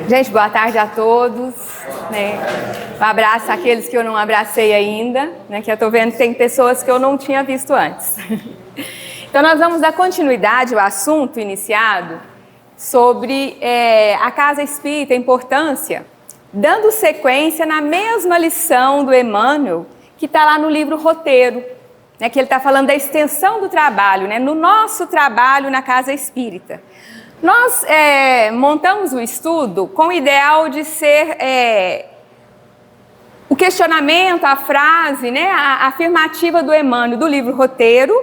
Gente, boa tarde a todos, né? Um abraço àqueles que eu não abracei ainda, né? Que eu estou vendo que tem pessoas que eu não tinha visto antes. Então nós vamos dar continuidade ao assunto iniciado sobre a casa espírita, a importância, dando sequência na mesma lição do Emmanuel, que está lá no livro Roteiro, né? Que ele está falando da extensão do trabalho, né? No nosso trabalho na casa espírita. Nós montamos o estudo com o ideal de ser o questionamento, a frase, né, a afirmativa do Emmanuel do livro Roteiro,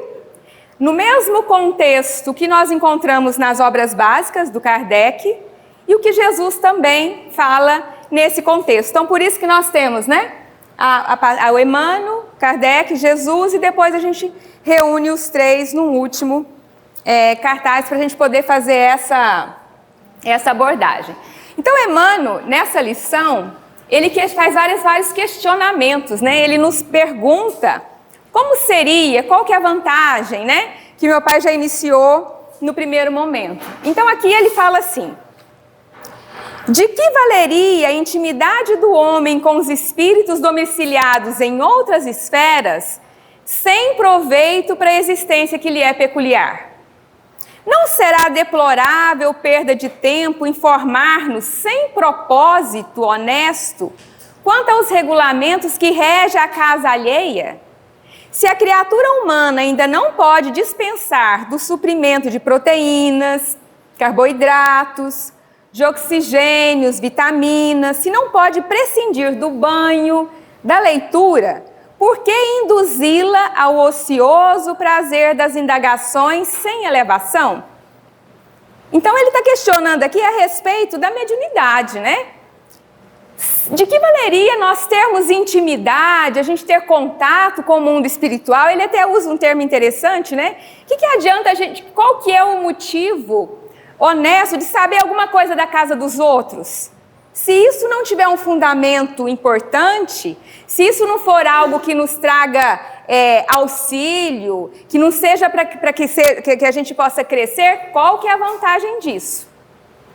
no mesmo contexto que nós encontramos nas obras básicas do Kardec e o que Jesus também fala nesse contexto. Então, por isso que nós temos, né, o Emmanuel, Kardec, Jesus, e depois a gente reúne os três num último cartaz para a gente poder fazer essa abordagem. Então, Emmanuel, nessa lição, ele faz vários questionamentos, né? Ele nos pergunta como seria, qual que é a vantagem, né? Que meu pai já iniciou no primeiro momento. Então, aqui ele fala assim: de que valeria a intimidade do homem com os espíritos domiciliados em outras esferas, sem proveito para a existência que lhe é peculiar? Não será deplorável perda de tempo informar-nos sem propósito honesto quanto aos regulamentos que regem a casa alheia? Se a criatura humana ainda não pode dispensar do suprimento de proteínas, carboidratos, de oxigênios, vitaminas, se não pode prescindir do banho, da leitura, por que induzi-la ao ocioso prazer das indagações sem elevação? Então ele está questionando aqui a respeito da mediunidade, né? De que valeria nós termos intimidade, a gente ter contato com o mundo espiritual? Ele até usa um termo interessante, né? O que adianta a gente, qual que é o motivo honesto de saber alguma coisa da casa dos outros? Se isso não tiver um fundamento importante, se isso não for algo que nos traga auxílio, que não seja para que a gente possa crescer, qual que é a vantagem disso?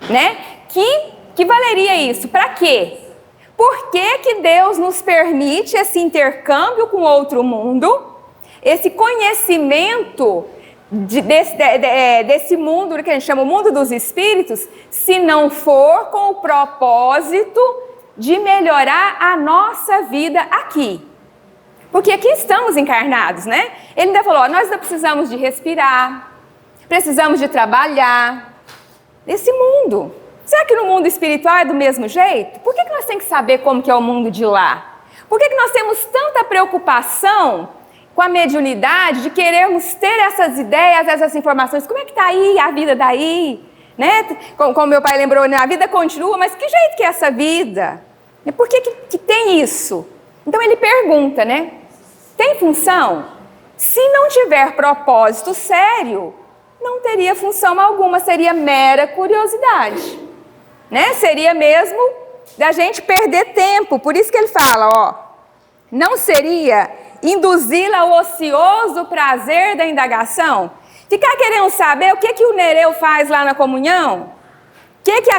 Né? Que valeria isso? Para quê? Por que Deus nos permite esse intercâmbio com outro mundo, esse conhecimento desse mundo que a gente chama o mundo dos espíritos, se não for com o propósito de melhorar a nossa vida aqui? Porque aqui estamos encarnados, né? Ele ainda falou, nós ainda precisamos de respirar, precisamos de trabalhar nesse mundo. Será que no mundo espiritual é do mesmo jeito? Por que nós temos que saber como que é o mundo de lá? Por que nós temos tanta preocupação com a mediunidade, de querermos ter essas ideias, essas informações? Como é que está aí a vida daí? Né? Como meu pai lembrou, né? A vida continua, mas que jeito que é essa vida? Por que tem isso? Então ele pergunta, né? Tem função? Se não tiver propósito sério, não teria função alguma, seria mera curiosidade. Né? Seria mesmo da gente perder tempo. Por isso que ele fala, ó, não seria induzi-la ao ocioso prazer da indagação? Ficar querendo saber o que o Nereu faz lá na comunhão? O que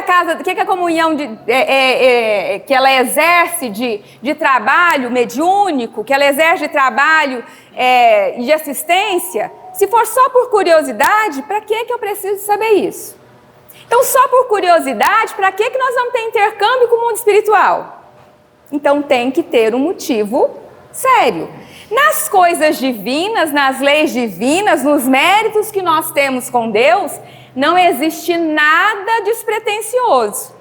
a comunhão que ela exerce de trabalho mediúnico, que ela exerce de trabalho de assistência? Se for só por curiosidade, para que eu preciso saber isso? Então, só por curiosidade, para que nós vamos ter intercâmbio com o mundo espiritual? Então, tem que ter um motivo sério. Nas coisas divinas, nas leis divinas, nos méritos que nós temos com Deus, não existe nada despretensioso.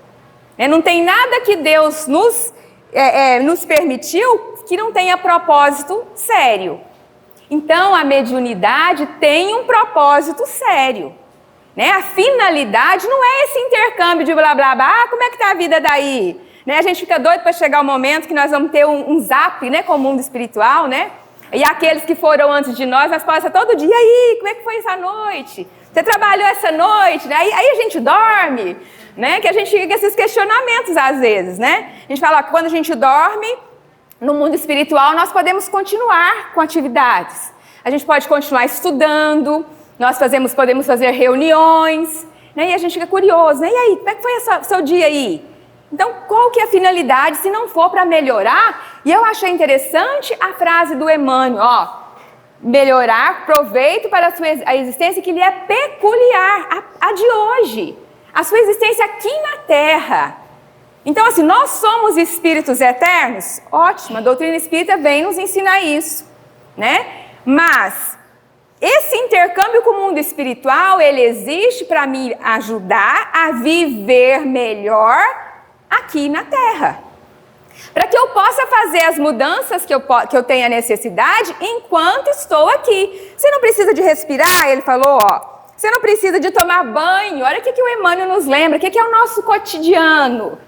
Não tem nada que Deus nos permitiu que não tenha propósito sério. Então, a mediunidade tem um propósito sério. Né? A finalidade não é esse intercâmbio de blá, blá, blá, como é que está a vida daí? Né? A gente fica doido para chegar o momento que nós vamos ter um zap, né, com o mundo espiritual, né? E aqueles que foram antes de nós passam todo dia, e aí, como é que foi essa noite? Você trabalhou essa noite? Né? Aí a gente dorme, né? Que a gente fica com esses questionamentos às vezes, né? A gente fala que quando a gente dorme, no mundo espiritual, nós podemos continuar com atividades. A gente pode continuar estudando, nós podemos fazer reuniões, né? E a gente fica curioso, né? E aí, como é que foi o seu dia aí? Então, qual que é a finalidade se não for para melhorar? E eu achei interessante a frase do Emmanuel, ó, melhorar proveito para a existência que lhe é peculiar, a de hoje, a sua existência aqui na Terra. Então, assim, nós somos espíritos eternos? Ótimo, a doutrina espírita vem nos ensinar isso, né? Mas esse intercâmbio com o mundo espiritual, ele existe para me ajudar a viver melhor aqui na Terra. Para que eu possa fazer as mudanças que eu tenha necessidade enquanto estou aqui. Você não precisa de respirar, ele falou, ó. Você não precisa de tomar banho. Olha o que o Emmanuel nos lembra, o que é o nosso cotidiano.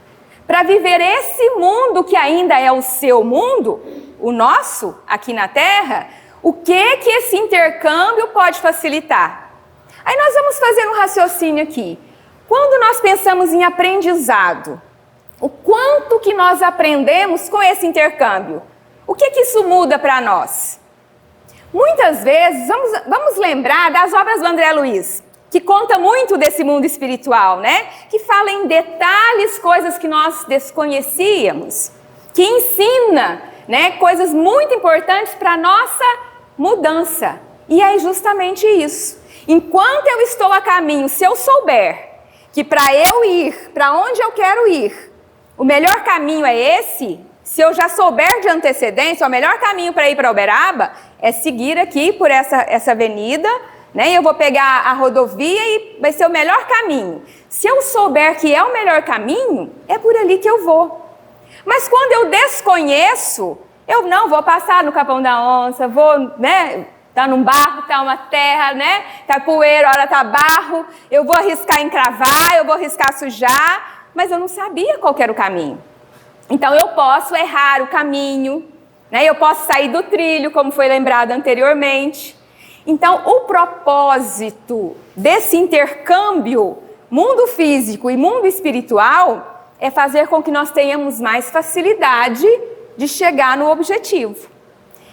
Para viver esse mundo que ainda é o seu mundo, o nosso, aqui na Terra, o que esse intercâmbio pode facilitar? Aí nós vamos fazer um raciocínio aqui. Quando nós pensamos em aprendizado, o quanto que nós aprendemos com esse intercâmbio? O que isso muda para nós? Muitas vezes, vamos lembrar das obras do André Luiz, que conta muito desse mundo espiritual, né? Que fala em detalhes, coisas que nós desconhecíamos, que ensina, né, coisas muito importantes para a nossa mudança. E é justamente isso. Enquanto eu estou a caminho, se eu souber que para eu ir, para onde eu quero ir, o melhor caminho é esse, se eu já souber de antecedência, o melhor caminho para ir para Uberaba é seguir aqui por essa avenida, né? Eu vou pegar a rodovia e vai ser o melhor caminho. Se eu souber que é o melhor caminho, é por ali que eu vou. Mas quando eu desconheço, eu não vou passar no Capão da Onça, vou, né? Tá num barro, tá uma terra, né? Tá poeira, hora tá barro. Eu vou arriscar encravar, eu vou arriscar sujar, mas eu não sabia qual que era o caminho. Então eu posso errar o caminho, né? Eu posso sair do trilho, como foi lembrado anteriormente. Então, o propósito desse intercâmbio, mundo físico e mundo espiritual, é fazer com que nós tenhamos mais facilidade de chegar no objetivo.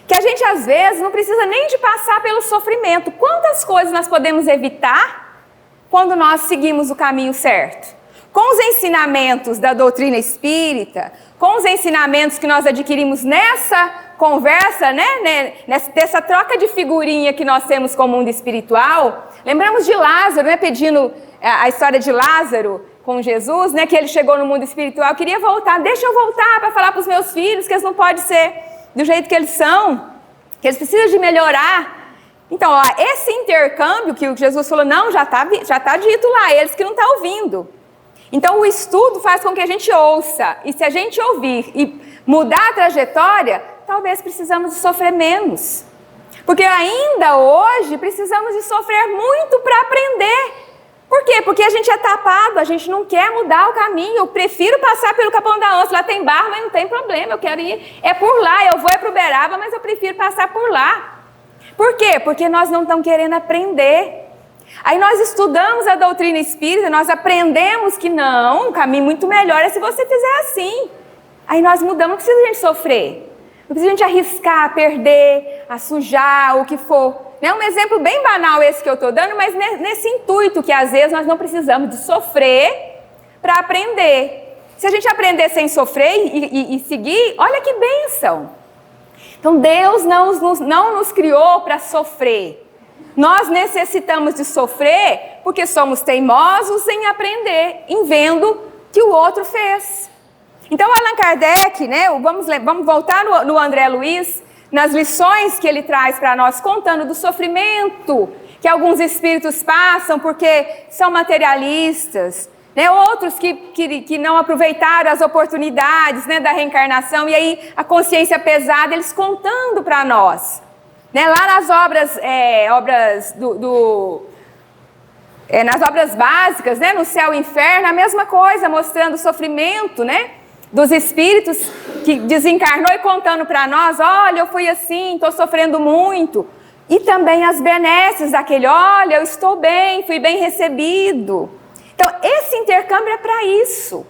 Que a gente, às vezes, não precisa nem de passar pelo sofrimento. Quantas coisas nós podemos evitar quando nós seguimos o caminho certo? Com os ensinamentos da doutrina espírita, com os ensinamentos que nós adquirimos nessa conversa, né, dessa troca de figurinha que nós temos com o mundo espiritual. Lembramos de Lázaro, né, pedindo a história de Lázaro com Jesus, né, que ele chegou no mundo espiritual, queria voltar, deixa eu voltar para falar para os meus filhos que eles não podem ser do jeito que eles são, que eles precisam de melhorar. Então, ó, esse intercâmbio que o Jesus falou, não, já tá dito lá, eles que não estão ouvindo. Então, o estudo faz com que a gente ouça, e se a gente ouvir e mudar a trajetória, talvez precisamos de sofrer menos. Porque ainda hoje precisamos de sofrer muito para aprender. Por quê? Porque a gente é tapado, a gente não quer mudar o caminho. Eu prefiro passar pelo Capão da Onça, lá tem barro, mas não tem problema, eu quero ir, é por lá, eu vou para Uberaba, mas eu prefiro passar por lá. Por quê? Porque nós não estamos querendo aprender. Aí nós estudamos a doutrina espírita, nós aprendemos que não, um caminho muito melhor é se você fizer assim. Aí nós mudamos, não precisa a gente sofrer. Não precisa a gente arriscar, perder, a sujar, o que for. É um exemplo bem banal esse que eu estou dando, mas nesse intuito que às vezes nós não precisamos de sofrer para aprender. Se a gente aprender sem sofrer e seguir, olha que bênção. Então Deus não nos criou para sofrer. Nós necessitamos de sofrer porque somos teimosos em aprender, em vendo que o outro fez. Então Allan Kardec, né, vamos voltar no André Luiz, nas lições que ele traz para nós, contando do sofrimento que alguns espíritos passam porque são materialistas, né, outros que não aproveitaram as oportunidades, né, da reencarnação, e aí a consciência pesada, eles contando para nós. Né, lá nas obras nas obras básicas, né, no Céu e Inferno, a mesma coisa, mostrando o sofrimento, né, dos espíritos que desencarnou e contando para nós, olha, eu fui assim, estou sofrendo muito. E também as benesses daquele, olha, eu estou bem, fui bem recebido. Então, esse intercâmbio é para isso.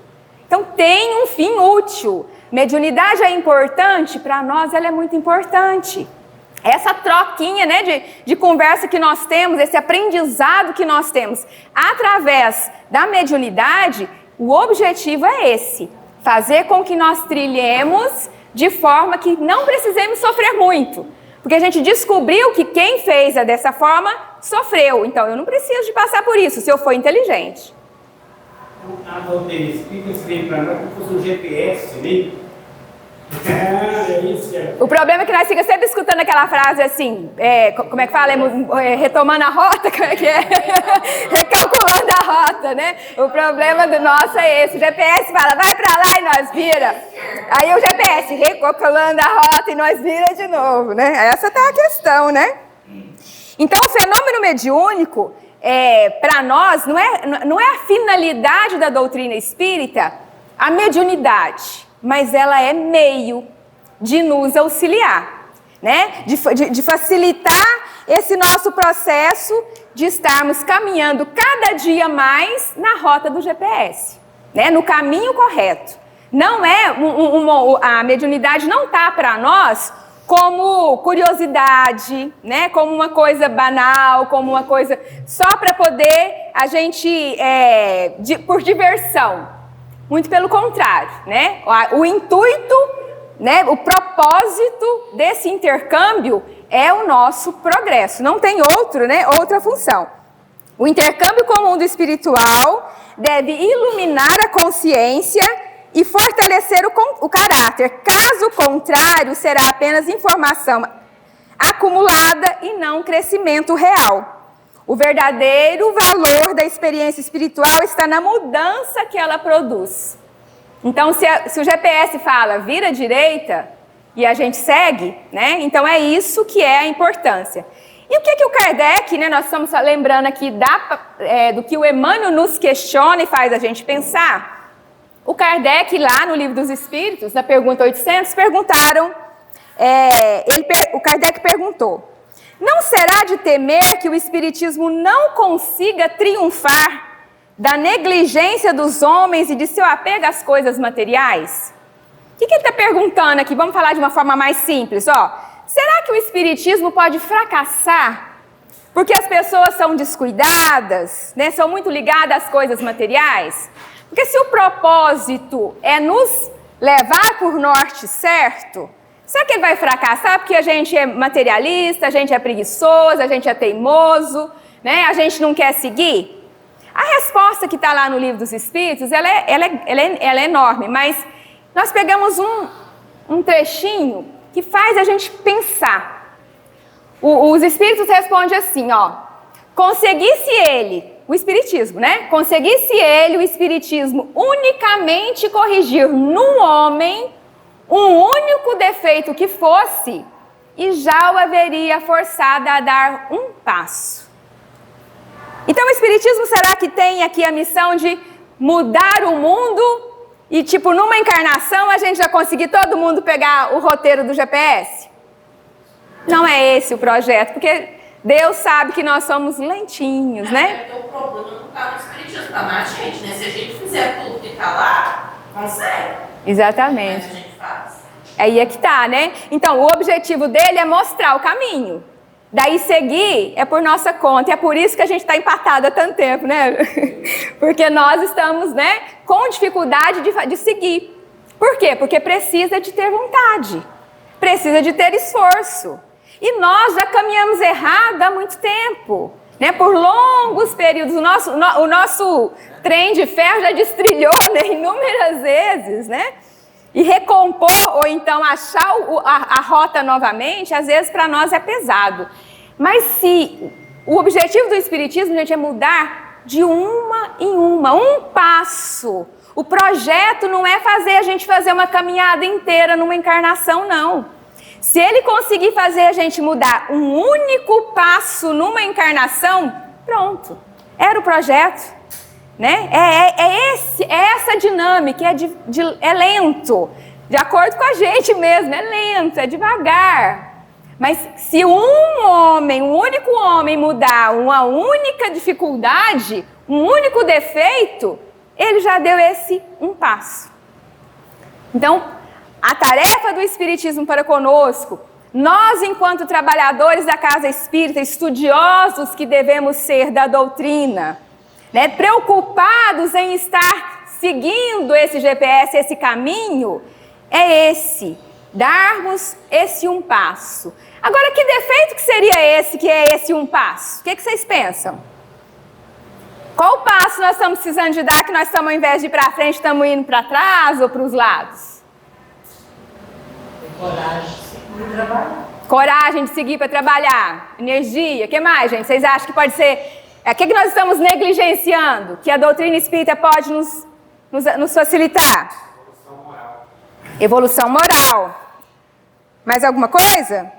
Então, tem um fim útil. Mediunidade é importante? Para nós, ela é muito importante. Essa troquinha, né, de conversa que nós temos, esse aprendizado que nós temos através da mediunidade, O objetivo é esse, fazer com que nós trilhemos de forma que não precisemos sofrer muito. Porque a gente descobriu que quem fez dessa forma sofreu. Então, eu não preciso de passar por isso, se eu for inteligente. A doutrina explica isso bem para nós, como fosse um GPS, né? É isso. O problema é que nós ficamos sempre escutando aquela frase assim, como é que fala? Retomando a rota, como é que é? Recalculando a rota, né? O problema do nosso é esse. O GPS fala, vai pra lá e nós vira. Aí o GPS recalculando a rota e nós vira de novo, né? Essa tá a questão, né? Então, o fenômeno mediúnico, para nós, não é a finalidade da doutrina espírita a mediunidade, mas ela é meio de nos auxiliar, né? De facilitar esse nosso processo de estarmos caminhando cada dia mais na rota do GPS, né? No caminho correto. Não é a mediunidade não está para nós como curiosidade, né? Como uma coisa banal, como uma coisa só para poder a gente por diversão. Muito pelo contrário, né? O intuito, né? O propósito desse intercâmbio é o nosso progresso. Não tem outro, né? Outra função. O intercâmbio com o mundo espiritual deve iluminar a consciência e fortalecer o caráter. Caso contrário, será apenas informação acumulada e não crescimento real. O verdadeiro valor da experiência espiritual está na mudança que ela produz. Então, se o GPS fala vira à direita e a gente segue, né? Então é isso que é a importância. E o que o Kardec, né? Nós estamos lembrando aqui do que o Emmanuel nos questiona e faz a gente pensar. O Kardec, lá no Livro dos Espíritos, na pergunta 800, o Kardec perguntou: não será de temer que o Espiritismo não consiga triunfar da negligência dos homens e de seu apego às coisas materiais? O que ele está perguntando aqui? Vamos falar de uma forma mais simples. Será que o Espiritismo pode fracassar porque as pessoas são descuidadas, né? São muito ligadas às coisas materiais? Porque se o propósito é nos levar por norte certo, será que ele vai fracassar porque a gente é materialista, a gente é preguiçoso, a gente é teimoso, né? A gente não quer seguir? A resposta que está lá no Livro dos Espíritos, ela é enorme, mas nós pegamos um trechinho que faz a gente pensar. Os Espíritos respondem assim, conseguisse ele, o Espiritismo, né? Conseguisse ele, o Espiritismo, unicamente corrigir num homem um único defeito que fosse, e já o haveria forçado a dar um passo. Então o Espiritismo será que tem aqui a missão de mudar o mundo e numa encarnação a gente já conseguir todo mundo pegar o roteiro do GPS? Não é esse o projeto, porque Deus sabe que nós somos lentinhos, né? O problema não está no Espiritismo, está na gente, né? Se a gente fizer tudo que está lá, consegue. Exatamente. Mas a gente faz. Aí é que tá, né? Então, o objetivo dele é mostrar o caminho. Daí seguir é por nossa conta. E é por isso que a gente está empatado há tanto tempo, né? Porque nós estamos, né, com dificuldade de seguir. Por quê? Porque precisa de ter vontade. Precisa de ter esforço. E nós já caminhamos errado há muito tempo, né? Por longos períodos. O nosso trem de ferro já destrilhou, né, inúmeras vezes, né? E recompor ou então achar a rota novamente, às vezes para nós é pesado. Mas se o objetivo do Espiritismo, gente, é mudar de uma em um passo. O projeto não é fazer a gente fazer uma caminhada inteira numa encarnação, não. Se ele conseguir fazer a gente mudar um único passo numa encarnação, pronto, era o projeto. Né? É essa dinâmica, é lento, de acordo com a gente mesmo, é lento, é devagar. Mas se um único homem mudar uma única dificuldade, um único defeito, ele já deu esse um passo. Então, a tarefa do Espiritismo para conosco, nós enquanto trabalhadores da casa espírita, estudiosos que devemos ser da doutrina, né, preocupados em estar seguindo esse GPS, esse caminho, é esse, darmos esse um passo. Agora, que defeito que seria esse, que é esse um passo? O que vocês pensam? Qual passo nós estamos precisando de dar, que nós estamos, ao invés de ir para frente, estamos indo para trás ou para os lados? Coragem de seguir para trabalhar. Energia. O que mais, gente? Vocês acham que pode ser... O que nós estamos negligenciando? Que a doutrina espírita pode nos facilitar? Evolução moral. Evolução moral. Mais alguma coisa?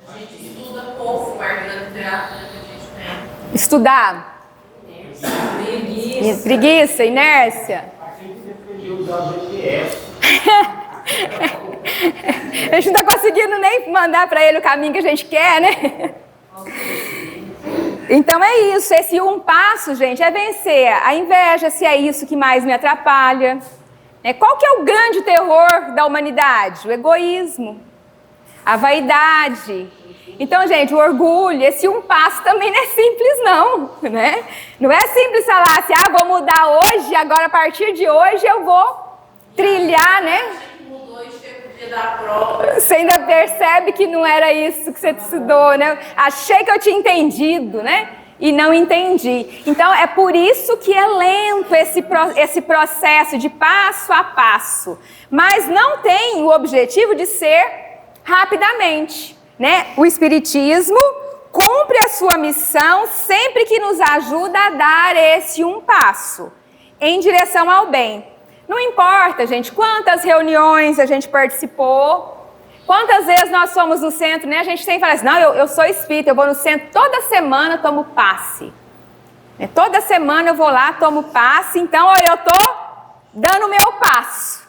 A gente estuda pouco, guardando terapia que a gente tem. Estudar. Preguiça, inércia. A gente sempre usar o GPS. A gente não está conseguindo nem mandar para ele o caminho que a gente quer, né? Então é isso, esse um passo, gente, é vencer a inveja, se é isso que mais me atrapalha. Qual que é o grande terror da humanidade? O egoísmo, a vaidade. Então, gente, o orgulho, esse um passo também não é simples não, né? Não é simples falar assim, vou mudar hoje, agora a partir de hoje eu vou trilhar, né? Mudou e chega o dia da prova. Você ainda percebe que não era isso que você estudou, né? Achei que eu tinha entendido, né? E não entendi. Então, é por isso que é lento esse processo de passo a passo. Mas não tem o objetivo de ser rapidamente, né? O Espiritismo cumpre a sua missão sempre que nos ajuda a dar esse um passo em direção ao bem. Não importa, gente, quantas reuniões a gente participou, quantas vezes nós fomos no centro, né? A gente sempre fala assim, não, eu sou espírita, eu vou no centro toda semana, tomo passe. Toda semana eu vou lá, tomo passe, então eu estou dando o meu passo,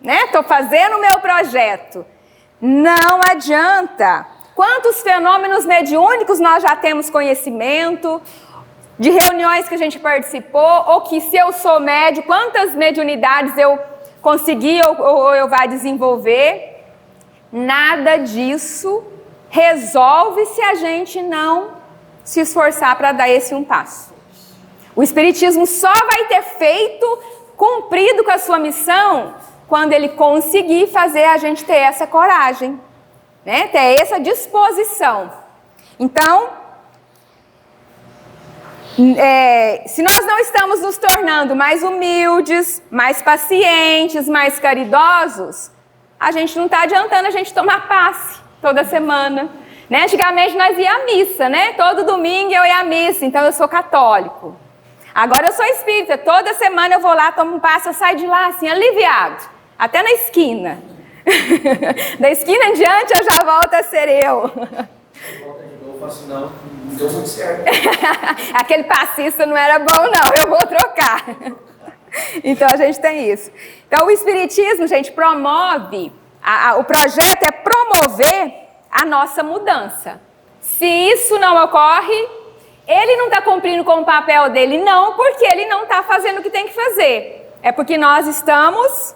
né? Estou fazendo o meu projeto. Não adianta. Quantos fenômenos mediúnicos nós já temos conhecimento, de reuniões que a gente participou, ou que se eu sou médio, quantas mediunidades eu consegui ou eu vou desenvolver. Nada disso resolve se a gente não se esforçar para dar esse um passo. O Espiritismo só vai ter feito, cumprido com a sua missão, quando ele conseguir fazer a gente ter essa coragem, né? Ter essa disposição. Então, se nós não estamos nos tornando mais humildes, mais pacientes, mais caridosos, a gente não está adiantando a gente tomar passe toda semana, né? Antigamente nós íamos à missa, né? Todo domingo eu ia à missa, então eu sou católico. Agora eu sou espírita, toda semana eu vou lá, tomo um passe, eu saio de lá assim, aliviado, até na esquina. Da esquina em diante eu já volto a ser eu. Eu faço não deu muito certo. Aquele passista não era bom não, eu vou trocar. Então a gente tem isso. Então o Espiritismo, gente, promove, o projeto é promover a nossa mudança. Se isso não ocorre, ele não está cumprindo com o papel dele, não, porque ele não está fazendo o que tem que fazer. É porque nós estamos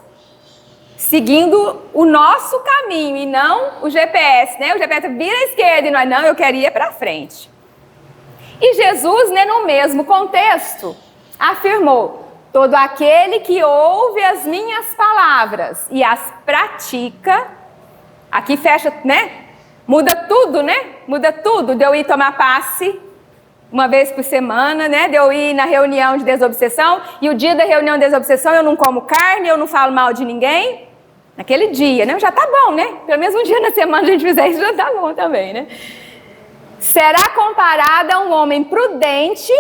seguindo o nosso caminho e não o GPS, né? O GPS vira à esquerda e nós, não, eu queria ir para frente. E Jesus, né, no mesmo contexto, afirmou, todo aquele que ouve as minhas palavras e as pratica, aqui fecha, né? Muda tudo, né? Muda tudo, de eu ir tomar passe uma vez por semana, né? De eu ir na reunião de desobsessão, e o dia da reunião de desobsessão eu não como carne, eu não falo mal de ninguém. Naquele dia, né? Já tá bom, né? Pelo menos um dia na semana a gente fizer isso, já tá bom também, né? Será comparada a um homem prudente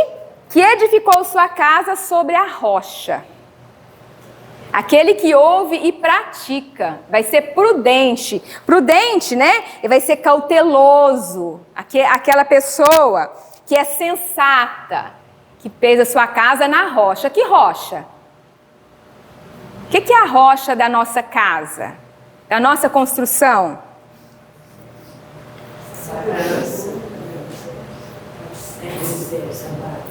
que edificou sua casa sobre a rocha. Aquele que ouve e pratica vai ser prudente. Prudente, né? Ele vai ser cauteloso. Aquela pessoa que é sensata, que fez a sua casa na rocha. Que rocha? O que é a rocha da nossa casa? Da nossa construção?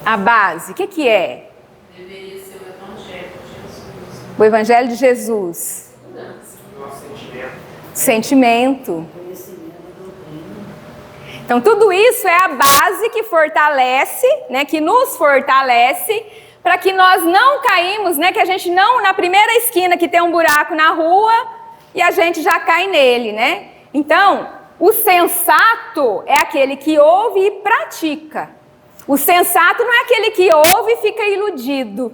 A base. O que é? Deveria ser o Evangelho de Jesus. O Evangelho de Jesus. Nosso sentimento. Sentimento. Então, tudo isso é a base que fortalece, né, que nos fortalece para que nós não caímos, né? Que a gente não, na primeira esquina que tem um buraco na rua, e a gente já cai nele, né? Então, o sensato é aquele que ouve e pratica. O sensato não é aquele que ouve e fica iludido.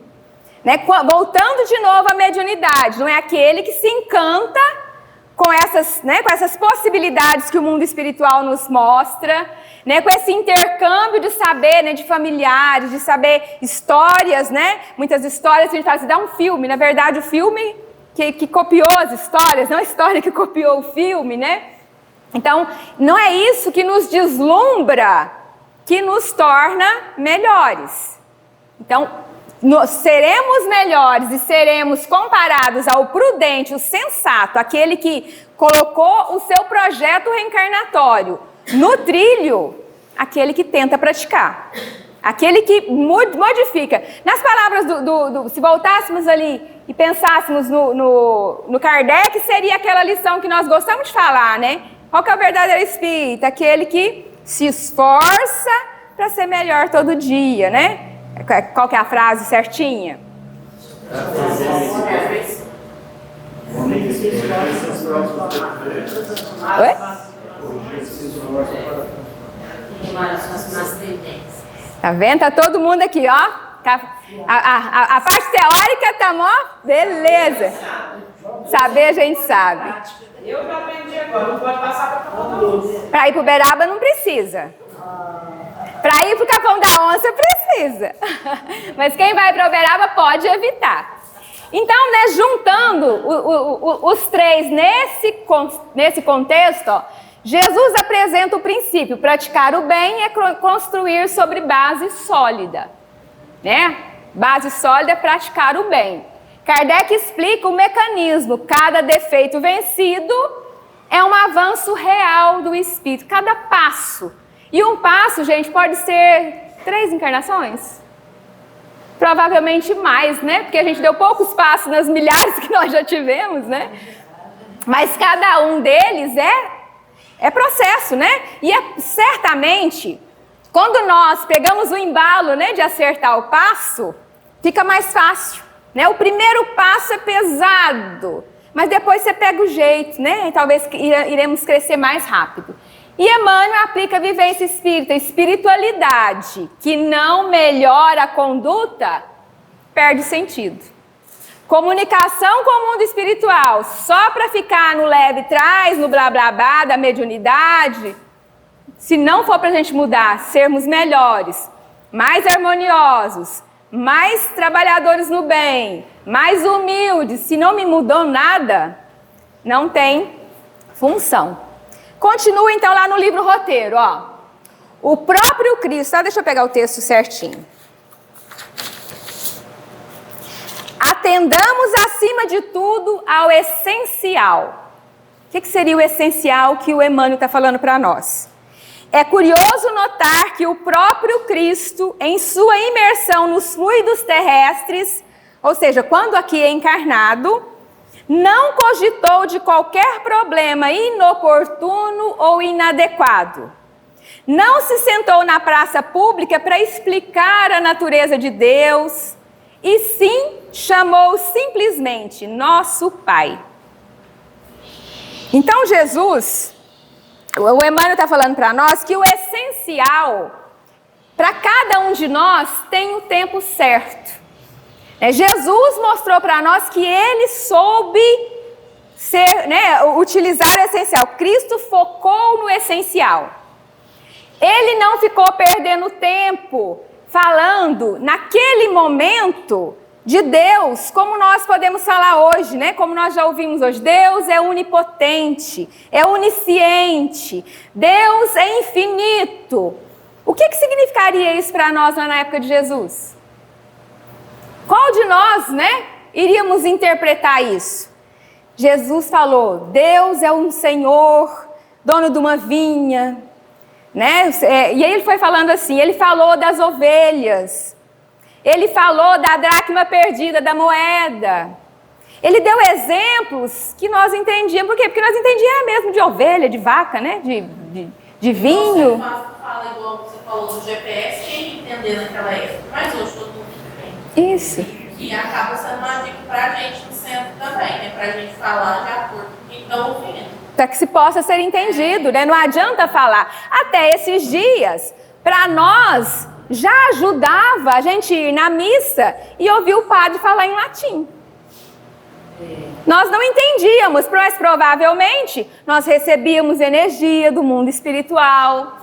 Né? Voltando de novo à mediunidade, não é aquele que se encanta com essas possibilidades que o mundo espiritual nos mostra, né? Com esse intercâmbio de saber, né? De familiares, de saber histórias, né? Muitas histórias que a gente fala assim, dá um filme, na verdade o filme que copiou as histórias, não a história que copiou o filme, né? Então, não é isso que nos deslumbra, que nos torna melhores. Então, seremos melhores e seremos comparados ao prudente, o sensato, aquele que colocou o seu projeto reencarnatório no trilho, aquele que tenta praticar, aquele que modifica. Nas palavras se voltássemos ali e pensássemos no Kardec, seria aquela lição que nós gostamos de falar, né? Qual que é o verdadeiro espírita? Aquele que se esforça para ser melhor todo dia, né? Qual que é a frase certinha? Oi? Tá vendo? Tá todo mundo aqui, ó. A parte teórica tá mó beleza. Saber a gente sabe. Eu já aprendi agora, não pode passar para todo mundo. Para ir para Uberaba não precisa. Para ir para o Capão da Onça precisa. Mas quem vai para Uberaba pode evitar. Então, né, juntando os três nesse contexto, ó, Jesus apresenta o princípio: praticar o bem é construir sobre base sólida. Né? Base sólida é praticar o bem. Kardec explica o mecanismo. Cada defeito vencido é um avanço real do espírito. Cada passo. E um passo, gente, pode ser 3 encarnações? Provavelmente mais, né? Porque a gente deu poucos passos nas milhares que nós já tivemos, né? Mas cada um deles é processo, né? E certamente, quando nós pegamos o embalo, né, de acertar o passo, fica mais fácil. Né? O primeiro passo é pesado, mas depois você pega o jeito, né? E talvez iremos crescer mais rápido. E Emmanuel aplica a vivência espírita, espiritualidade, que não melhora a conduta, perde sentido. Comunicação com o mundo espiritual, só para ficar no leve trás, no blá blá blá da mediunidade, se não for para a gente mudar, sermos melhores, mais harmoniosos, mais trabalhadores no bem, mais humildes, se não me mudou nada, não tem função. Continua então lá no livro Roteiro, ó. O próprio Cristo, deixa eu pegar o texto certinho. Atendamos acima de tudo ao essencial. O que seria o essencial que o Emmanuel está falando para nós? É curioso notar que o próprio Cristo, em sua imersão nos fluidos terrestres, ou seja, quando aqui é encarnado, não cogitou de qualquer problema inoportuno ou inadequado. Não se sentou na praça pública para explicar a natureza de Deus, e sim chamou simplesmente nosso Pai. Então Jesus, o Emmanuel está falando para nós que o essencial para cada um de nós tem o tempo certo. Jesus mostrou para nós que ele soube utilizar o essencial. Cristo focou no essencial. Ele não ficou perdendo tempo falando naquele momento de Deus, como nós podemos falar hoje, né? Como nós já ouvimos hoje. Deus é onipotente, é onisciente, Deus é infinito. O que significaria isso para nós lá na época de Jesus? Qual de nós, né, iríamos interpretar isso? Jesus falou, Deus é um Senhor, dono de uma vinha, né? E aí ele foi falando assim, ele falou das ovelhas, ele falou da dracma perdida, da moeda. Ele deu exemplos que nós entendíamos. Por quê? Porque nós entendíamos mesmo de ovelha, de vaca, né? De vinho. Você fala igual você falou do GPS, quem entender naquela época? Mas hoje todo mundo entende. Isso. Que acaba sendo uma dica pra gente no centro também, né? Pra gente falar de acordo com quem está ouvindo. Para que se possa ser entendido, né? Não adianta falar. Até esses dias, para nós, já ajudava a gente ir na missa e ouvir o padre falar em latim. Nós não entendíamos, mas provavelmente nós recebíamos energia do mundo espiritual,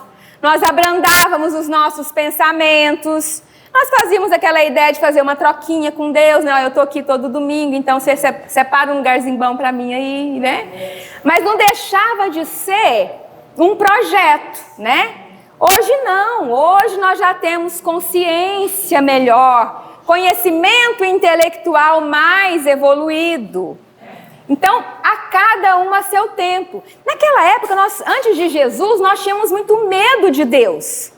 nós abrandávamos os nossos pensamentos, nós fazíamos aquela ideia de fazer uma troquinha com Deus, né? Eu estou aqui todo domingo, então você separa um lugarzinho bom para mim aí, né? Mas não deixava de ser um projeto, né? Hoje não, hoje nós já temos consciência melhor, conhecimento intelectual mais evoluído. Então, a cada um a seu tempo. Naquela época, antes de Jesus, nós tínhamos muito medo de Deus.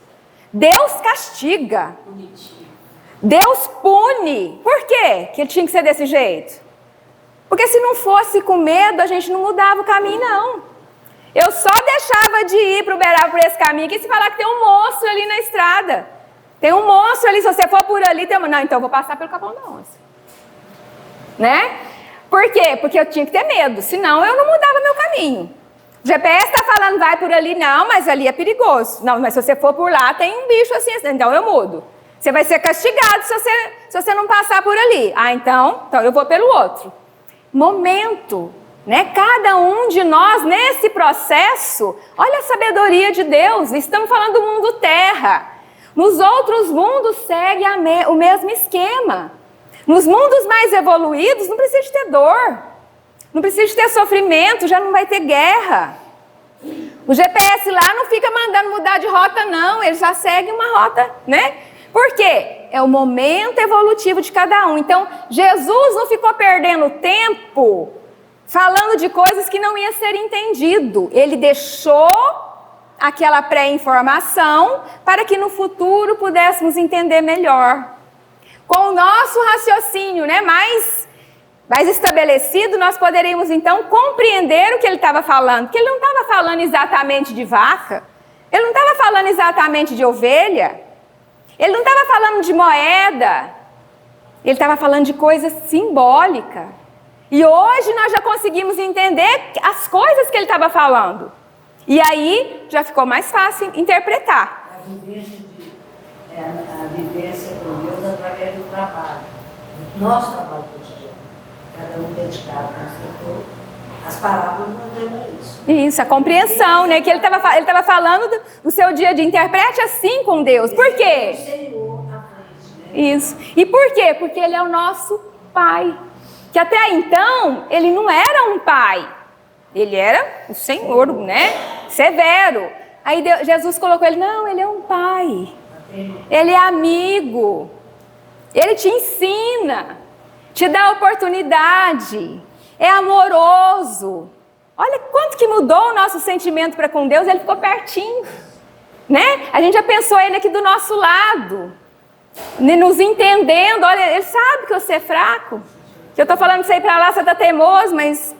Deus castiga. Deus pune. Por quê que ele tinha que ser desse jeito? Porque se não fosse com medo, a gente não mudava o caminho, não. Eu só deixava de ir para Uberaba por esse caminho aqui se falar que tem um monstro ali na estrada. Tem um monstro ali, se você for por ali, tem uma... Não, então eu vou passar pelo Capão da Onça. Né? Por quê? Porque eu tinha que ter medo, senão eu não mudava meu caminho. O GPS está falando, vai por ali, não, mas ali é perigoso. Não, mas se você for por lá, tem um bicho assim, então eu mudo. Você vai ser castigado se você não passar por ali. Ah, então eu vou pelo outro. Momento, né? Cada um de nós, nesse processo, olha a sabedoria de Deus, estamos falando do mundo terra. Nos outros mundos segue o mesmo esquema. Nos mundos mais evoluídos não precisa de ter dor, não precisa de ter sofrimento, já não vai ter guerra. O GPS lá não fica mandando mudar de rota não, ele já segue uma rota, né? Por quê? É o momento evolutivo de cada um. Então, Jesus não ficou perdendo tempo falando de coisas que não ia ser entendido. Ele deixou aquela pré-informação para que no futuro pudéssemos entender melhor. Com o nosso raciocínio, né, mais estabelecido, nós poderíamos então compreender o que ele estava falando. Porque ele não estava falando exatamente de vaca, ele não estava falando exatamente de ovelha, ele não estava falando de moeda, ele estava falando de coisa simbólica. E hoje nós já conseguimos entender as coisas que ele estava falando. E aí já ficou mais fácil interpretar. A vivência com Deus através do trabalho, do nosso trabalho cotidiano. Cada um dedicado ao seu setor. As parábolas não lembram isso. Isso, a compreensão, né? Que ele estava falando do seu dia a dia. Interprete assim com Deus. Por quê? Senhor à frente, né? Isso. E por quê? Porque ele é o nosso Pai. Que até então, ele não era um pai. Ele era o Senhor, né? Severo. Aí Jesus colocou ele, não, ele é um pai. Ele é amigo. Ele te ensina. Te dá oportunidade. É amoroso. Olha quanto que mudou o nosso sentimento para com Deus. Ele ficou pertinho. Né? A gente já pensou ele aqui do nosso lado. Nos entendendo. Olha, ele sabe que você é fraco. Que eu estou falando que você ir para lá, você está teimoso, mas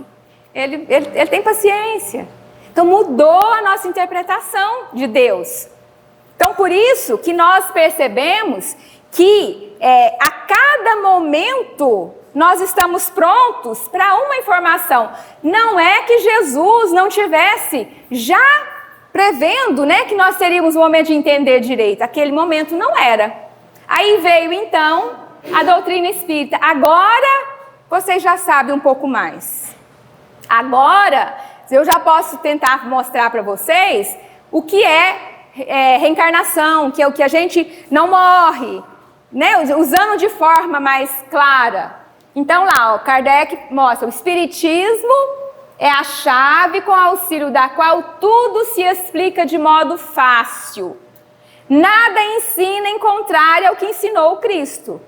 ele tem paciência. Então mudou a nossa interpretação de Deus. Então por isso que nós percebemos que a cada momento nós estamos prontos para uma informação. Não é que Jesus não tivesse já prevendo, né, que nós teríamos um momento de entender direito. Aquele momento não era. Aí veio então a doutrina espírita. Agora vocês já sabem um pouco mais. Agora, eu já posso tentar mostrar para vocês o que é reencarnação, que é o que a gente não morre, né? Usando de forma mais clara. Então lá, Kardec mostra, o Espiritismo é a chave com auxílio da qual tudo se explica de modo fácil. Nada ensina em contrário ao que ensinou o Cristo,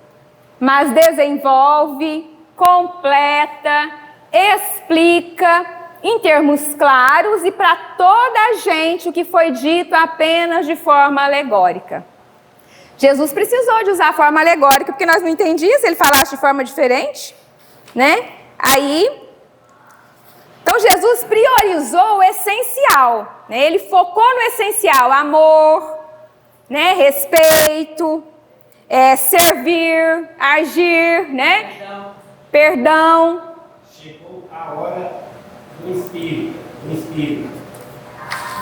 mas desenvolve, completa, explica em termos claros e para toda a gente o que foi dito apenas de forma alegórica. Jesus precisou de usar a forma alegórica porque nós não entendíamos se ele falasse de forma diferente, né? Então Jesus priorizou o essencial, né? Ele focou no essencial, amor, né? Respeito. servir, agir, né? Perdão. Chegou a hora do Espírito.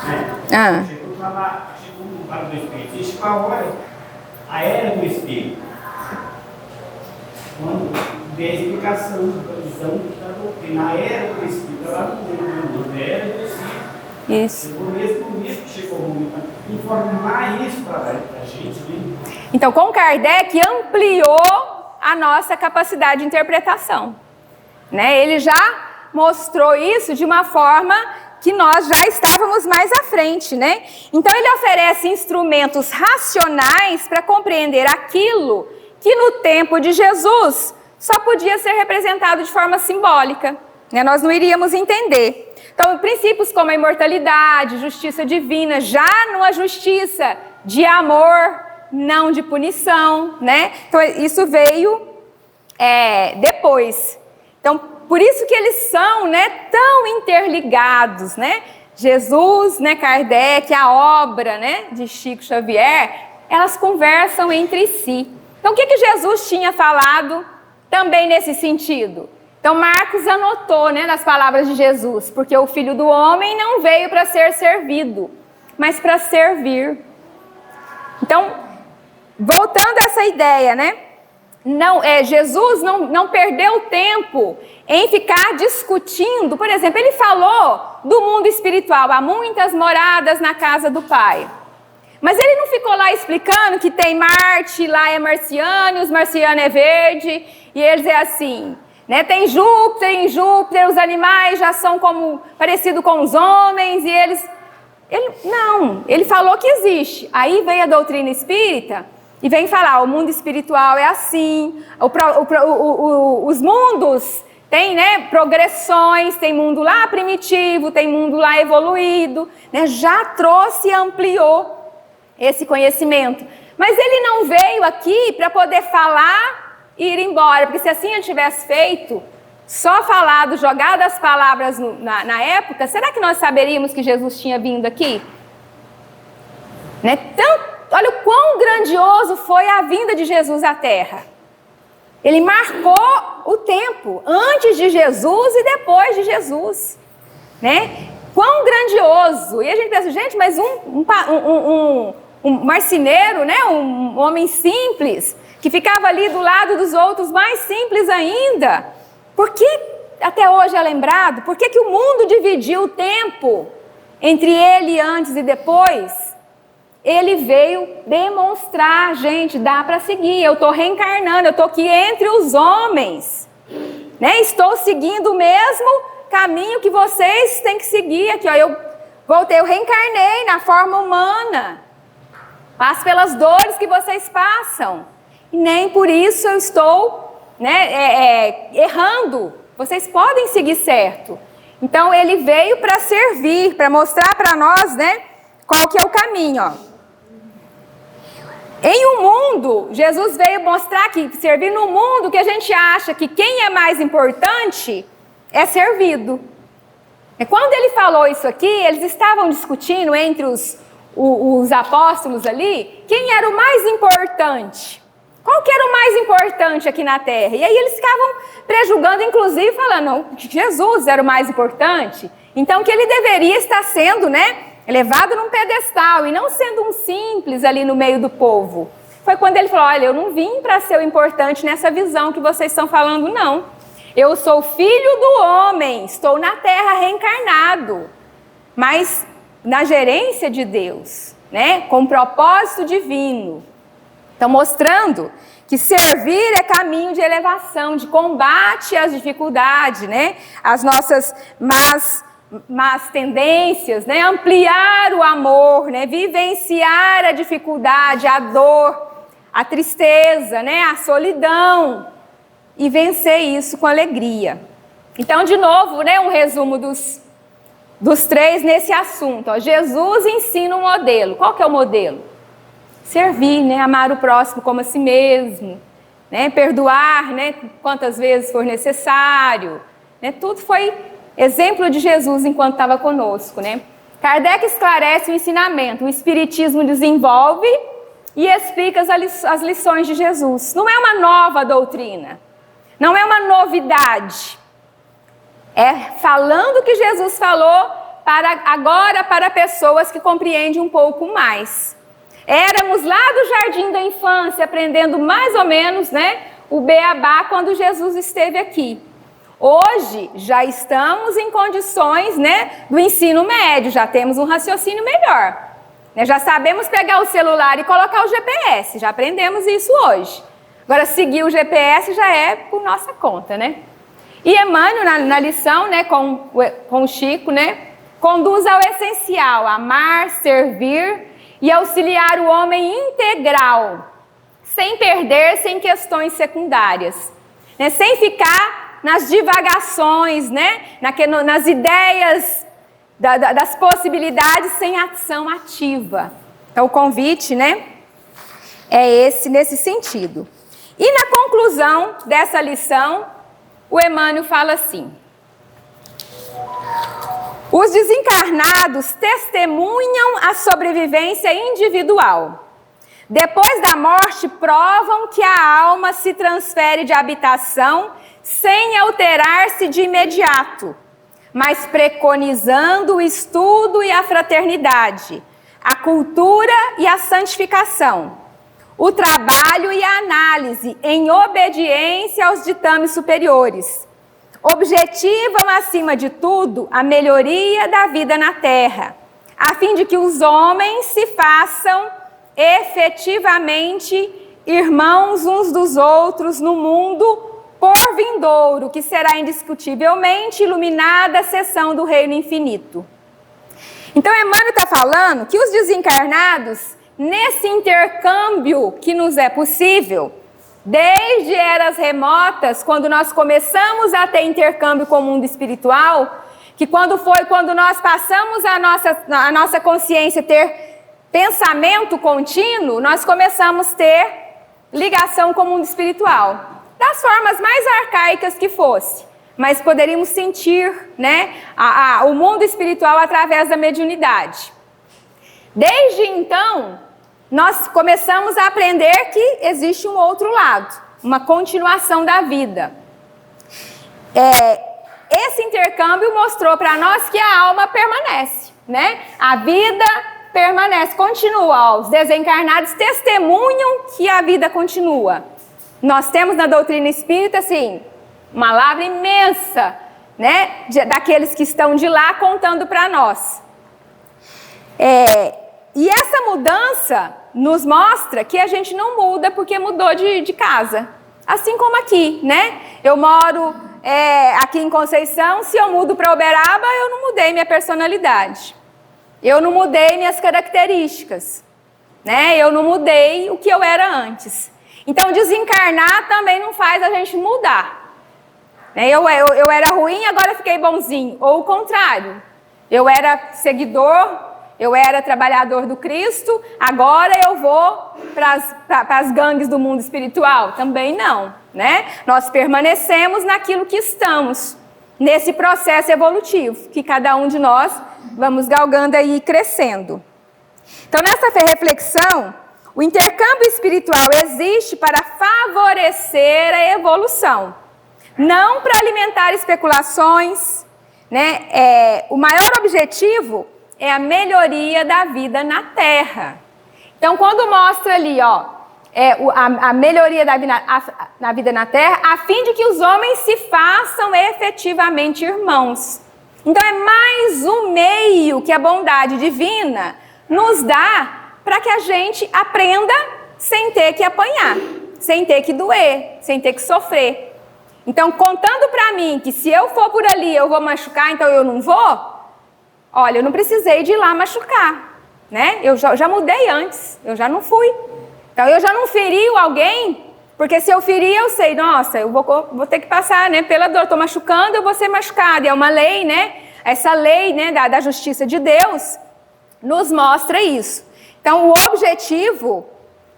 Né? Chegou no lado do Espírito. E chegou a era do Espírito. Quando vem a explicação da visão da doutrina, a era do Espírito, lá no mundo, a era do Espírito. Isso. Chegou mesmo que chegou o momento para informar isso para a gente. Né? Então, com Kardec, ampliou a nossa capacidade de interpretação. Né? Ele já mostrou isso de uma forma que nós já estávamos mais à frente, né? Então, ele oferece instrumentos racionais para compreender aquilo que no tempo de Jesus só podia ser representado de forma simbólica, né? Nós não iríamos entender. Então, princípios como a imortalidade, justiça divina, já numa justiça de amor, não de punição, né? Então, isso veio depois. Então, por isso que eles são, né, tão interligados, né? Jesus, né, Kardec, a obra, né, de Chico Xavier, elas conversam entre si. Então, o que Jesus tinha falado também nesse sentido? Então, Marcos anotou, né, nas palavras de Jesus, porque o Filho do Homem não veio para ser servido, mas para servir. Então, voltando a essa ideia, né? Jesus não perdeu tempo em ficar discutindo. Por exemplo, ele falou do mundo espiritual, há muitas moradas na casa do Pai. Mas ele não ficou lá explicando que tem Marte, lá é marciano, os marcianos é verde, e eles é assim, né? Tem Júpiter, em Júpiter os animais já são parecidos com os homens, e ele falou que existe. Aí veio a doutrina espírita, e vem falar, o mundo espiritual é assim, os mundos têm, né, progressões, tem mundo lá primitivo, tem mundo lá evoluído, né, já trouxe e ampliou esse conhecimento. Mas ele não veio aqui para poder falar e ir embora, porque se assim ele tivesse feito, só falado, jogado as palavras na época, será que nós saberíamos que Jesus tinha vindo aqui? Né? Olha o quão grandioso foi a vinda de Jesus à Terra. Ele marcou o tempo, antes de Jesus e depois de Jesus. Né? Quão grandioso! E a gente pensa, gente, mas um marceneiro, né? Um homem simples, que ficava ali do lado dos outros, mais simples ainda. Por que até hoje é lembrado? Por que o mundo dividiu o tempo entre ele antes e depois? Ele veio demonstrar, gente, dá para seguir, eu estou reencarnando, eu estou aqui entre os homens, né? Estou seguindo o mesmo caminho que vocês têm que seguir aqui, ó. Eu reencarnei na forma humana, passo pelas dores que vocês passam, e nem por isso eu estou, né, errando, vocês podem seguir certo. Então ele veio para servir, para mostrar para nós, né, qual que é o caminho, ó. Em um mundo, Jesus veio mostrar que servir no mundo que a gente acha que quem é mais importante é servido. E quando ele falou isso aqui, eles estavam discutindo entre os apóstolos ali, quem era o mais importante. Qual que era o mais importante aqui na Terra? E aí eles ficavam prejulgando, inclusive, falando que Jesus era o mais importante. Então que ele deveria estar sendo, né, elevado num pedestal e não sendo um simples ali no meio do povo. Foi quando ele falou, olha, eu não vim para ser o importante nessa visão que vocês estão falando, não. Eu sou filho do homem, estou na terra reencarnado, mas na gerência de Deus, né? Com propósito divino. Então, mostrando que servir é caminho de elevação, de combate às dificuldades, né? As nossas más tendências, né? Ampliar o amor, né? Vivenciar a dificuldade, a dor, a tristeza, né? A solidão e vencer isso com alegria. Então, de novo, né? Um resumo dos três nesse assunto. Ó. Jesus ensina um modelo. Qual que é o modelo? Servir, né? Amar o próximo como a si mesmo, né? Perdoar, né? Quantas vezes for necessário, né? Tudo foi exemplo de Jesus enquanto estava conosco, né? Kardec esclarece o ensinamento, o Espiritismo desenvolve e explica as lições de Jesus. Não é uma nova doutrina, não é uma novidade. É falando o que Jesus falou agora para pessoas que compreendem um pouco mais. Éramos lá do jardim da infância, aprendendo mais ou menos, né, o beabá quando Jesus esteve aqui. Hoje já estamos em condições, né, do ensino médio, já temos um raciocínio melhor. Né, já sabemos pegar o celular e colocar o GPS, já aprendemos isso hoje. Agora, seguir o GPS já é por nossa conta, né? E Emmanuel, na lição, né, com o Chico, né, conduz ao essencial, amar, servir e auxiliar o homem integral, sem perder, sem questões secundárias, né, sem ficar nas divagações, né, nas ideias das possibilidades sem ação ativa. Então, o convite, né, é esse, nesse sentido. E na conclusão dessa lição, o Emmanuel fala assim: os desencarnados testemunham a sobrevivência individual. Depois da morte, provam que a alma se transfere de habitação sem alterar-se de imediato, mas preconizando o estudo e a fraternidade, a cultura e a santificação, o trabalho e a análise em obediência aos ditames superiores. Objetivam, acima de tudo, a melhoria da vida na Terra, a fim de que os homens se façam efetivamente irmãos uns dos outros no mundo por vindouro, que será indiscutivelmente iluminada a seção do reino infinito. Então, Emmanuel está falando que os desencarnados, nesse intercâmbio que nos é possível, desde eras remotas, quando nós começamos a ter intercâmbio com o mundo espiritual, que quando nós passamos a nossa consciência ter pensamento contínuo, nós começamos a ter ligação com o mundo espiritual. Das formas mais arcaicas que fosse, mas poderíamos sentir, né, o mundo espiritual através da mediunidade. Desde então, nós começamos a aprender que existe um outro lado, uma continuação da vida. Esse intercâmbio mostrou para nós que a alma permanece, né? A vida permanece, continua. Os desencarnados testemunham que a vida continua. Nós temos na doutrina espírita, assim, uma lavra imensa, né, daqueles que estão de lá contando para nós. E essa mudança nos mostra que a gente não muda porque mudou de casa. Assim como aqui, né? Eu moro aqui em Conceição, se eu mudo para Uberaba, eu não mudei minha personalidade. Eu não mudei minhas características, né? Eu não mudei o que eu era antes. Então, desencarnar também não faz a gente mudar. Eu era ruim, agora fiquei bonzinho. Ou o contrário. Eu era seguidor, eu era trabalhador do Cristo, agora eu vou para as gangues do mundo espiritual. Também não, né? Nós permanecemos naquilo que estamos, nesse processo evolutivo, que cada um de nós vamos galgando aí e crescendo. Então, nessa reflexão, o intercâmbio espiritual existe para favorecer a evolução, não para alimentar especulações, né? O maior objetivo é a melhoria da vida na Terra. Então, quando mostra ali, ó, a melhoria da vida na Terra, a fim de que os homens se façam efetivamente irmãos. Então, é mais um meio que a bondade divina nos dá para que a gente aprenda sem ter que apanhar, sem ter que doer, sem ter que sofrer. Então, contando para mim que se eu for por ali eu vou machucar, então eu não vou, olha, eu não precisei de ir lá machucar, né? Eu já mudei antes, eu já não fui. Então, eu já não feri alguém, porque se eu ferir, eu sei, nossa, eu vou ter que passar, né, pela dor, estou machucando, eu vou ser machucada. É uma lei, né? Essa lei, né, da justiça de Deus nos mostra isso. Então, o objetivo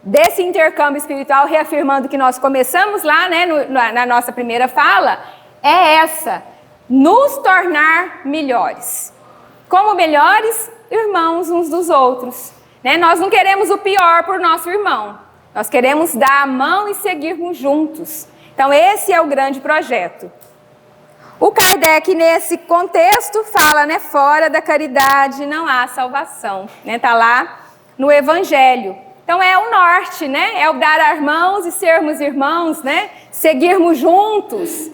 desse intercâmbio espiritual, reafirmando que nós começamos lá, né, na nossa primeira fala, é essa: nos tornar melhores. Como melhores irmãos uns dos outros. né? Nós não queremos o pior para o nosso irmão. Nós queremos dar a mão e seguirmos juntos. Então, esse é o grande projeto. O Kardec, nesse contexto, fala, né, fora da caridade não há salvação. Está lá no Evangelho. Então, é o norte, né? É o dar as mãos e sermos irmãos, né? Seguirmos juntos.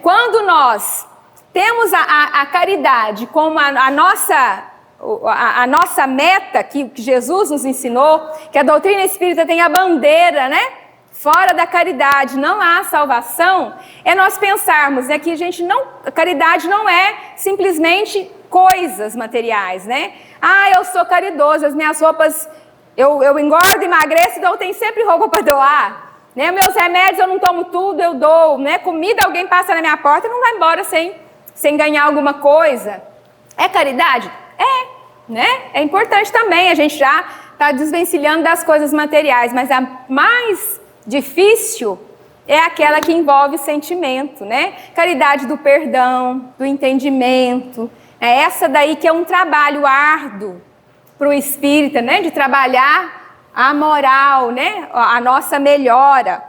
Quando nós temos a caridade como a nossa meta, que Jesus nos ensinou, que a doutrina espírita tem a bandeira, né? Fora da caridade não há salvação, é nós pensarmos, né, que a caridade não é simplesmente coisas materiais, né? Eu sou caridoso, as minhas roupas, eu engordo, emagreço, então eu tenho sempre roupa para doar, né? Meus remédios eu não tomo tudo, eu dou, né? Comida alguém passa na minha porta e não vai embora sem ganhar alguma coisa. É caridade? Né? É importante também, a gente já está desvencilhando das coisas materiais, mas a mais difícil é aquela que envolve sentimento, né? Caridade do perdão, do entendimento. É essa daí que é um trabalho árduo para o espírita, né? De trabalhar a moral, né? A nossa melhora.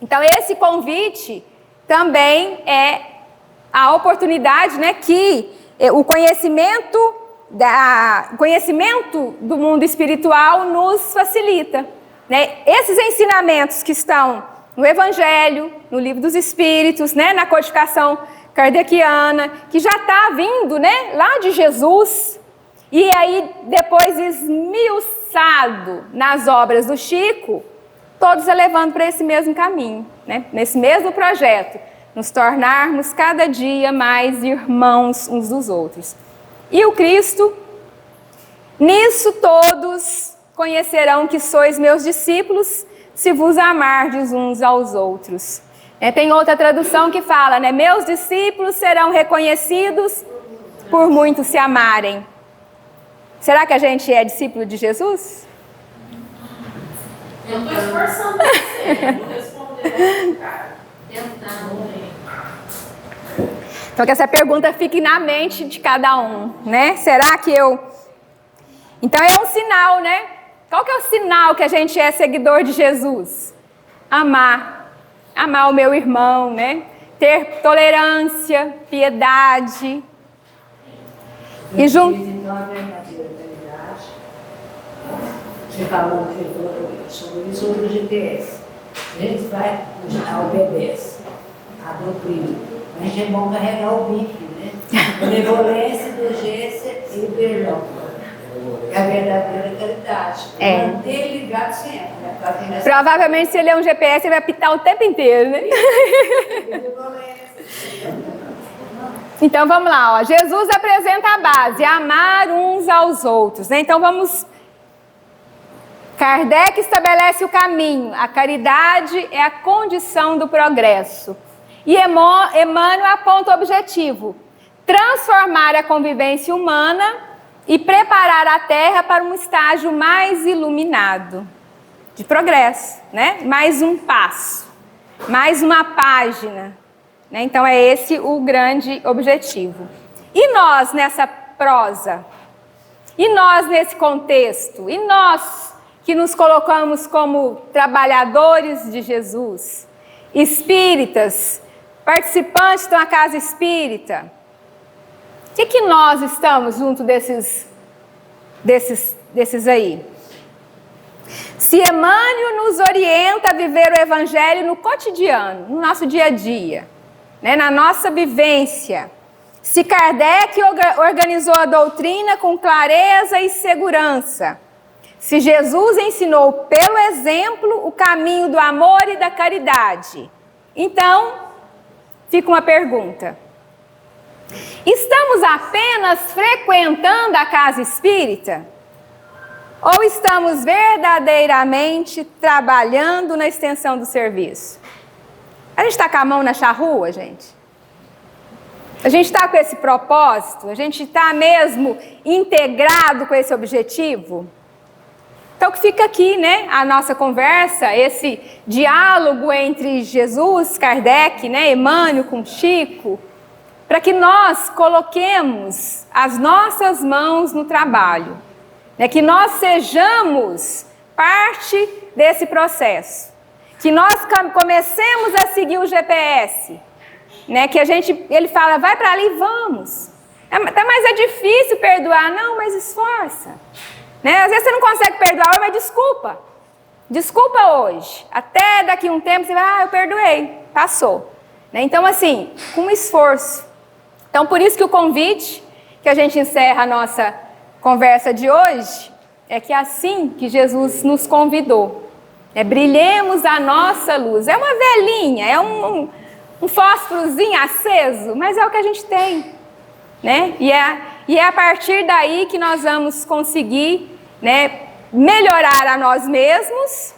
Então, esse convite também é a oportunidade, né? Que o conhecimento do mundo espiritual nos facilita. Né? Esses ensinamentos que estão no Evangelho, no Livro dos Espíritos, né? Na codificação kardeciana, que já está vindo, né? Lá de Jesus, e aí depois esmiuçado nas obras do Chico, todos levando para esse mesmo caminho, né? Nesse mesmo projeto, nos tornarmos cada dia mais irmãos uns dos outros. E o Cristo, nisso todos conhecerão que sois meus discípulos, se vos amardes uns aos outros. Tem outra tradução que fala, né? Meus discípulos serão reconhecidos por muitos se amarem. Será que a gente é discípulo de Jesus? Eu estou esforçando você, não responder, cara. Tentando. Então, que essa pergunta fique na mente de cada um, né? Será que eu... Então, é um sinal, né? Qual que é o sinal que a gente é seguidor de Jesus? Amar o meu irmão, né? Ter tolerância, piedade. E junto... Então, a verdadeira caridade, você falou sobre isso no GPS. A gente vai, obedece a doutrina. A gente é bom carregar o bico, né? Benevolência, indulgência e o perdão. É a verdadeira caridade. Manter ligado sempre. Né? Provavelmente, se ele é um GPS, ele vai apitar o tempo inteiro, né? Então, vamos lá. Ó. Jesus apresenta a base, amar uns aos outros. Né? Então, vamos... Kardec estabelece o caminho. A caridade é a condição do progresso. E Emmanuel aponta o objetivo: transformar a convivência humana e preparar a Terra para um estágio mais iluminado, de progresso, né? Mais um passo, mais uma página. Né? Então, é esse o grande objetivo. E nós nessa prosa? E nós nesse contexto? E nós que nos colocamos como trabalhadores de Jesus, espíritas, participantes de uma casa espírita? O que nós estamos junto desses aí? Se Emmanuel nos orienta a viver o Evangelho no cotidiano, no nosso dia a dia, né, na nossa vivência. Se Kardec organizou a doutrina com clareza e segurança. Se Jesus ensinou pelo exemplo o caminho do amor e da caridade. Então, fica uma pergunta. Estamos apenas frequentando a casa espírita? Ou estamos verdadeiramente trabalhando na extensão do serviço? A gente está com a mão na charrua, gente? A gente está com esse propósito? A gente está mesmo integrado com esse objetivo? Então, que fica aqui, né, a nossa conversa, esse diálogo entre Jesus, Kardec, né, Emmanuel com Chico, para que nós coloquemos as nossas mãos no trabalho. né? Que nós sejamos parte desse processo, que nós comecemos a seguir o GPS, né? Que ele fala, vai para ali, vamos. Mas é difícil perdoar, não, mas esforça, né? Às vezes você não consegue perdoar, mas desculpa hoje, até daqui um tempo você vai, eu perdoei, passou, né? Então assim, com esforço. Então por isso que o convite que a gente encerra a nossa conversa de hoje é que assim que Jesus nos convidou, brilhemos a nossa luz. É uma velhinha, é um fósforozinho aceso, mas é o que a gente tem, né? E é a partir daí que nós vamos conseguir, né, melhorar a nós mesmos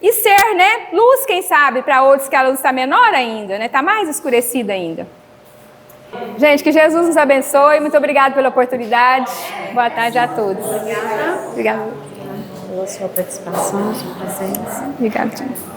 e ser, né, luz, quem sabe, para outros que a luz está menor ainda, né? Está mais escurecida ainda. Gente, que Jesus nos abençoe. Muito obrigada pela oportunidade. Boa tarde a todos. Obrigada. Pela sua participação, sua presença. Obrigada.